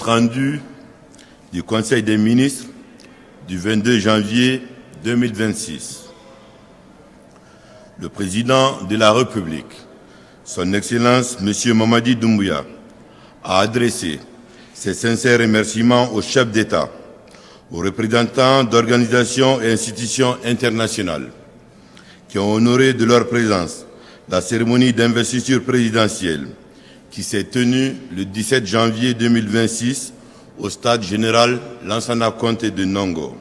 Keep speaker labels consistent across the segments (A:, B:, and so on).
A: compte-rendu du Conseil des ministres du 22 janvier 2026. Le président de la République, Son Excellence M. Mamadi Doumbouya, a adressé ses sincères remerciements aux chefs d'État, aux représentants d'organisations et institutions internationales qui ont honoré de leur présence la cérémonie d'investiture présidentielle qui s'est tenue le 17 janvier 2026 au stade général Lansana Conté de Nongo.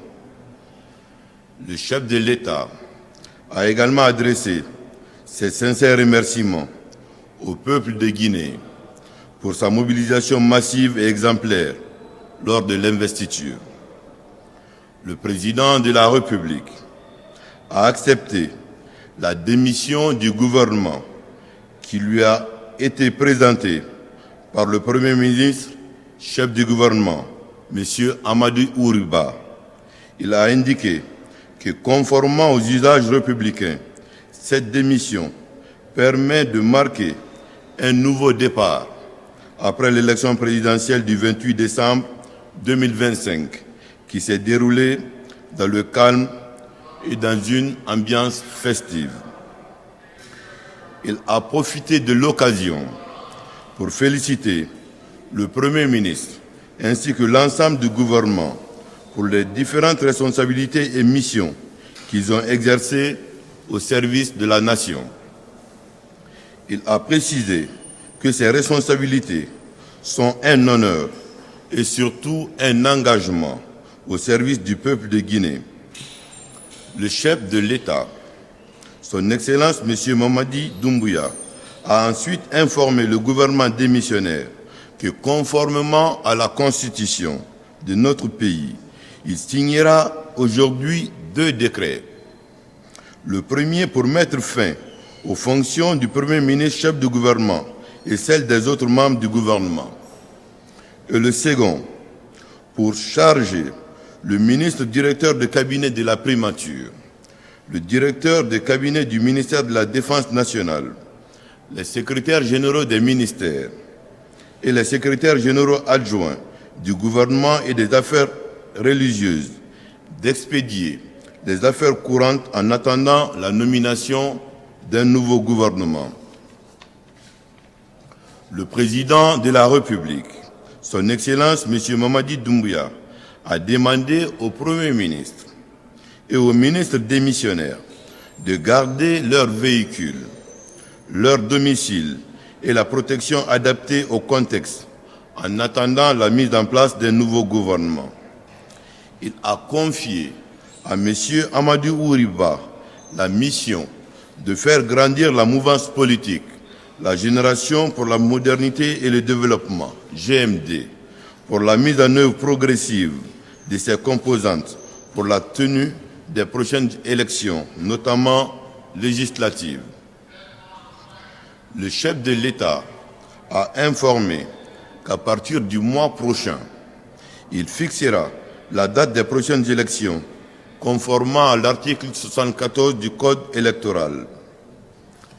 A: Le chef de l'État a également adressé ses sincères remerciements au peuple de Guinée pour sa mobilisation massive et exemplaire lors de l'investiture. Le président de la République a accepté la démission du gouvernement qui lui a été présentée par le Premier ministre, chef du gouvernement, M. Amadou Ouriba. Il a indiqué que, conformément aux usages républicains, cette démission permet de marquer un nouveau départ après l'élection présidentielle du 28 décembre 2025, qui s'est déroulée dans le calme et dans une ambiance festive. Il a profité de l'occasion pour féliciter le Premier ministre ainsi que l'ensemble du gouvernement pour les différentes responsabilités et missions qu'ils ont exercées au service de la nation. Il a précisé que ces responsabilités sont un honneur et surtout un engagement au service du peuple de Guinée. Le chef de l'État, Son Excellence M. Mamadi Doumbouya, a ensuite informé le gouvernement démissionnaire que, conformément à la Constitution de notre pays, il signera aujourd'hui 2 décrets. Le premier pour mettre fin aux fonctions du Premier ministre chef du gouvernement et celles des autres membres du gouvernement. Et le second pour charger le ministre directeur de cabinet de la primature, le directeur de cabinet du ministère de la Défense nationale, les secrétaires généraux des ministères et les secrétaires généraux adjoints du gouvernement et des affaires religieuses d'expédier les affaires courantes en attendant la nomination d'un nouveau gouvernement. Le président de la République, Son Excellence M. Mamadi Doumbouya, a demandé au Premier ministre et aux ministres démissionnaires de garder leurs véhicules, leur domicile et la protection adaptée au contexte en attendant la mise en place d'un nouveau gouvernement. Il a confié à M. Amadou Ouriba la mission de faire grandir la mouvance politique, la Génération pour la modernité et le développement, GMD, pour la mise en œuvre progressive de ses composantes pour la tenue des prochaines élections, notamment législatives. Le chef de l'État a informé qu'à partir du mois prochain, il fixera la date des prochaines élections, conformément à l'article 74 du Code électoral.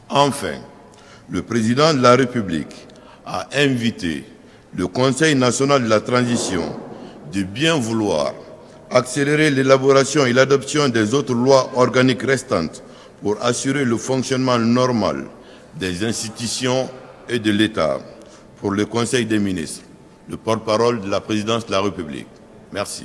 A: Enfin, le président de la République a invité le Conseil national de la transition de bien vouloir accélérer l'élaboration et l'adoption des autres lois organiques restantes pour assurer le fonctionnement normal des institutions et de l'État. Pour le Conseil des ministres, le porte-parole de la présidence de la République. Merci.